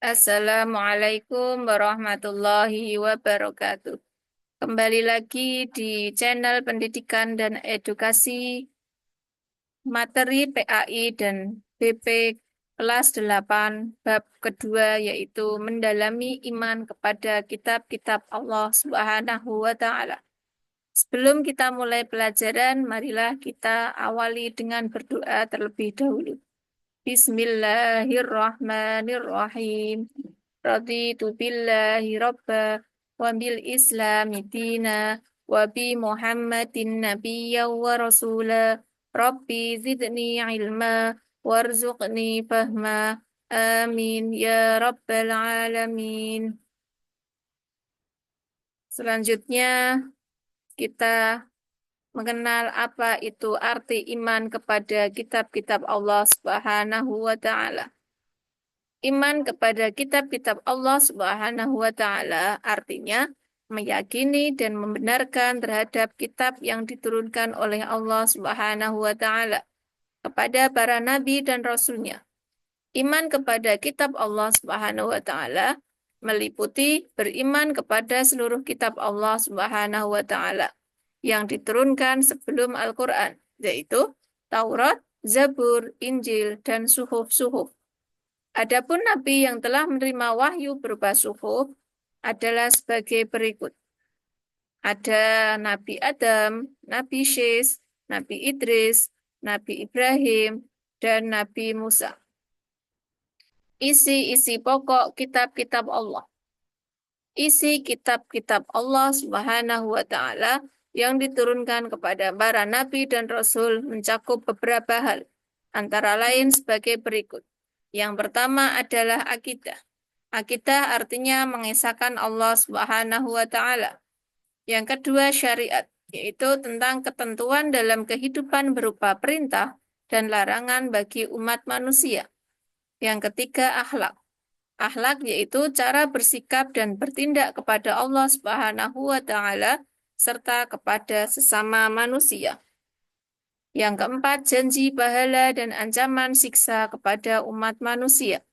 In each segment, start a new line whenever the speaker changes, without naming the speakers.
Assalamualaikum warahmatullahi wabarakatuh. Kembali lagi di channel Pendidikan dan Edukasi Materi PAI dan BP kelas 8 bab kedua yaitu mendalami iman kepada kitab-kitab Allah Subhanahu wa taala. Sebelum kita mulai pelajaran, marilah kita awali dengan berdoa terlebih dahulu. Bismillahirrahmanirrahim. Raditu billahi rabba wa bil islami dina wa bi Muhammadin nabiyya wa rasula. Rabbi zidni ilma warzuqni fahma. Amin ya rabbal alamin. Selanjutnya kita mengenal apa itu arti iman kepada kitab-kitab Allah Subhanahu wa taala. Iman kepada kitab-kitab Allah Subhanahu wa taala artinya meyakini dan membenarkan terhadap kitab yang diturunkan oleh Allah Subhanahu wa taala kepada para nabi dan rasulnya. Iman kepada kitab Allah Subhanahu wa taala meliputi beriman kepada seluruh kitab Allah Subhanahu wa taala yang diturunkan sebelum Al-Qur'an, yaitu Taurat, Zabur, Injil, dan suhuf-suhuf. Adapun nabi yang telah menerima wahyu berupa suhuf adalah sebagai berikut. Ada Nabi Adam, Nabi Syes, Nabi Idris, Nabi Ibrahim, dan Nabi Musa. Isi-isi pokok kitab-kitab Allah. Isi kitab-kitab Allah Subhanahu wa taala yang diturunkan kepada para nabi dan rasul mencakup beberapa hal, antara lain sebagai berikut. Yang pertama adalah akidah. Akidah artinya mengesahkan Allah Subhanahu wa taala. Yang kedua syariat, yaitu tentang ketentuan dalam kehidupan berupa perintah dan larangan bagi umat manusia. Yang ketiga akhlak. Akhlak yaitu cara bersikap dan bertindak kepada Allah Subhanahu wa taala serta kepada sesama manusia. Yang keempat, janji pahala dan ancaman siksa kepada umat manusia.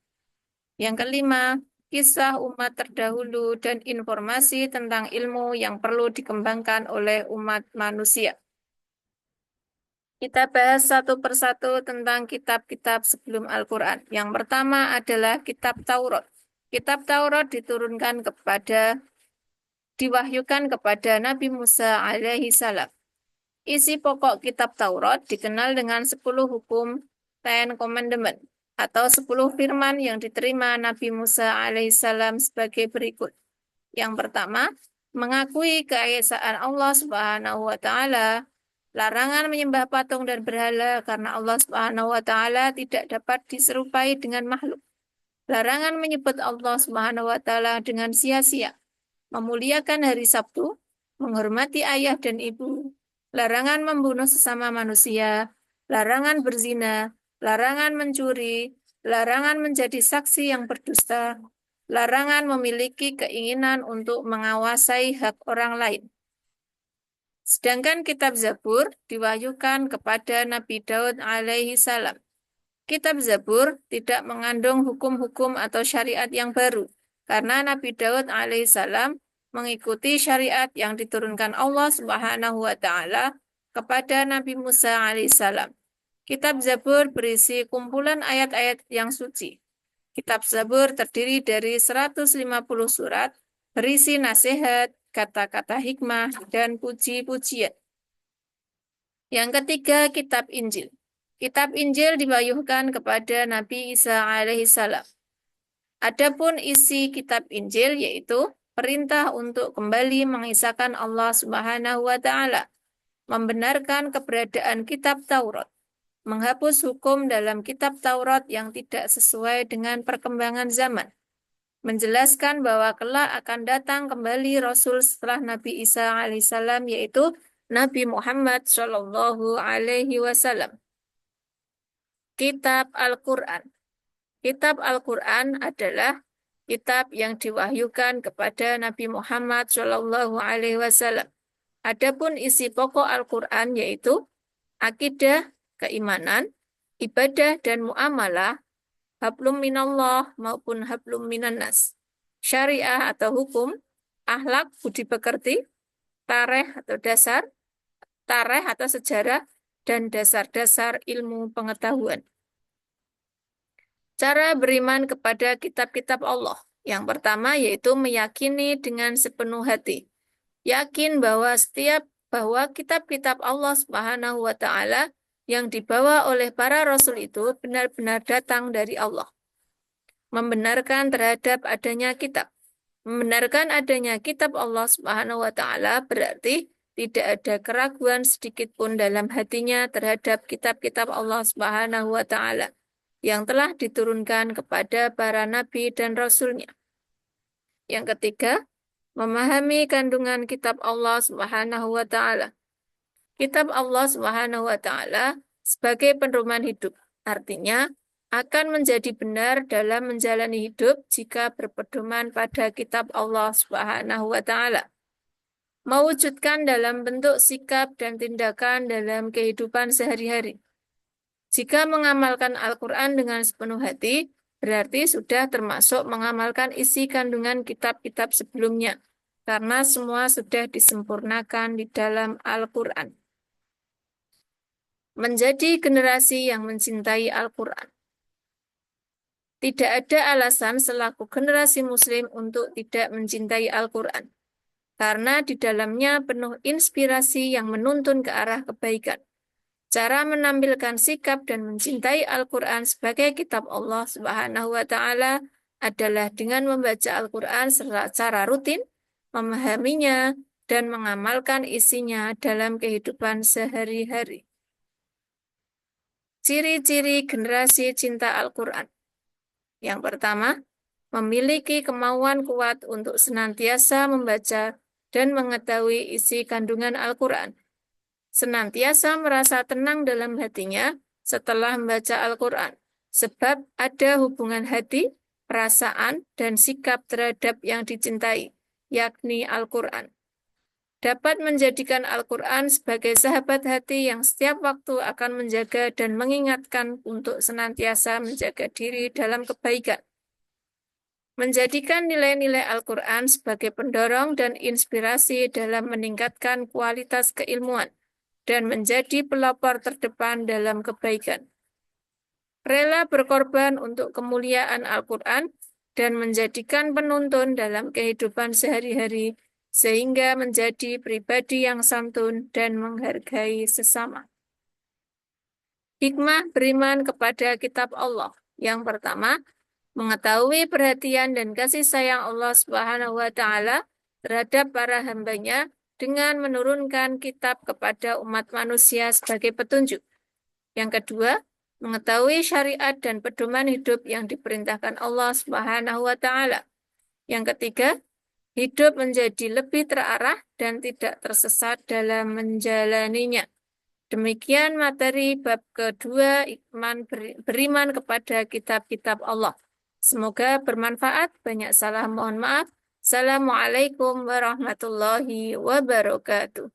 Yang kelima, kisah umat terdahulu dan informasi tentang ilmu yang perlu dikembangkan oleh umat manusia. Kita bahas satu persatu tentang kitab-kitab sebelum Al-Quran. Yang pertama adalah kitab Taurat. Kitab Taurat diwahyukan kepada Nabi Musa alaihi salam. Isi pokok kitab Taurat dikenal dengan 10 hukum, 10 commandment, atau 10 firman yang diterima Nabi Musa alaihissalam sebagai berikut. Yang pertama, mengakui keesaan Allah Subhanahu wa taala, larangan menyembah patung dan berhala karena Allah Subhanahu wa taala tidak dapat diserupai dengan makhluk. Larangan menyebut Allah Subhanahu wa taala dengan sia-sia. Memuliakan hari Sabtu, menghormati ayah dan ibu, larangan membunuh sesama manusia, larangan berzina, larangan mencuri, larangan menjadi saksi yang berdusta, larangan memiliki keinginan untuk menguasai hak orang lain. Sedangkan kitab Zabur diwahyukan kepada Nabi Daud alaihi salam. Kitab Zabur tidak mengandung hukum-hukum atau syariat yang baru, karena Nabi Daud alaihissalam mengikuti syariat yang diturunkan Allah Subhanahu wa taala kepada Nabi Musa alaihissalam. Kitab Zabur berisi kumpulan ayat-ayat yang suci. Kitab Zabur terdiri dari 150 surat, berisi nasihat, kata-kata hikmah, dan puji-pujian. Yang ketiga, kitab Injil. Kitab Injil diwahyukan kepada Nabi Isa alaihissalam. Adapun isi kitab Injil yaitu perintah untuk kembali mengisahkan Allah Subhanahu wa taala, membenarkan keberadaan kitab Taurat, menghapus hukum dalam kitab Taurat yang tidak sesuai dengan perkembangan zaman, menjelaskan bahwa kelak akan datang kembali Rasul setelah Nabi Isa alaihissalam yaitu Nabi Muhammad Shallallahu alaihi wasallam. Kitab Al-Quran. Kitab Al-Quran adalah kitab yang diwahyukan kepada Nabi Muhammad Shallallahu alaihi wasallam. Adapun isi pokok Al-Quran yaitu akidah, keimanan, ibadah, dan muamalah, hablum minallah maupun hablum minannas. Syariah atau hukum, akhlak, budi pekerti, tarikh atau sejarah, dan dasar-dasar ilmu pengetahuan. Cara beriman kepada kitab-kitab Allah. Yang pertama yaitu meyakini dengan sepenuh hati. Yakin bahwa kitab-kitab Allah Subhanahu wa taala yang dibawa oleh para rasul itu benar-benar datang dari Allah. Membenarkan terhadap adanya kitab. Membenarkan adanya kitab Allah Subhanahu wa taala berarti tidak ada keraguan sedikit pun dalam hatinya terhadap kitab-kitab Allah Subhanahu wa taala yang telah diturunkan kepada para nabi dan rasulnya. Yang ketiga, memahami kandungan kitab Allah Subhanahu wa taala. Kitab Allah Subhanahu wa taala sebagai pedoman hidup. Artinya akan menjadi benar dalam menjalani hidup jika berpedoman pada kitab Allah Subhanahu wa taala. Mewujudkan dalam bentuk sikap dan tindakan dalam kehidupan sehari-hari. Jika mengamalkan Al-Quran dengan sepenuh hati, berarti sudah termasuk mengamalkan isi kandungan kitab-kitab sebelumnya, karena semua sudah disempurnakan di dalam Al-Quran. Menjadi generasi yang mencintai Al-Quran. Tidak ada alasan selaku generasi Muslim untuk tidak mencintai Al-Quran, karena di dalamnya penuh inspirasi yang menuntun ke arah kebaikan. Cara menampilkan sikap dan mencintai Al-Quran sebagai kitab Allah Subhanahu wa taala adalah dengan membaca Al-Quran secara rutin, memahaminya, dan mengamalkan isinya dalam kehidupan sehari-hari. Ciri-ciri generasi cinta Al-Quran. Yang pertama, memiliki kemauan kuat untuk senantiasa membaca dan mengetahui isi kandungan Al-Quran. Senantiasa merasa tenang dalam hatinya setelah membaca Al-Quran, sebab ada hubungan hati, perasaan, dan sikap terhadap yang dicintai, yakni Al-Quran. Dapat menjadikan Al-Quran sebagai sahabat hati yang setiap waktu akan menjaga dan mengingatkan untuk senantiasa menjaga diri dalam kebaikan. Menjadikan nilai-nilai Al-Quran sebagai pendorong dan inspirasi dalam meningkatkan kualitas keilmuan dan menjadi pelopor terdepan dalam kebaikan. Rela berkorban untuk kemuliaan Al-Quran dan menjadikan penuntun dalam kehidupan sehari-hari sehingga menjadi pribadi yang santun dan menghargai sesama. Hikmah beriman kepada kitab Allah. Yang pertama, mengetahui perhatian dan kasih sayang Allah Subhanahu wa taala terhadap para hambanya dengan menurunkan kitab kepada umat manusia sebagai petunjuk. Yang kedua, mengetahui syariat dan pedoman hidup yang diperintahkan Allah Subhanahu wa taala. Yang ketiga, hidup menjadi lebih terarah dan tidak tersesat dalam menjalaninya. Demikian materi bab kedua, beriman kepada kitab-kitab Allah. Semoga bermanfaat. Banyak salah mohon maaf. Assalamualaikum warahmatullahi wabarakatuh.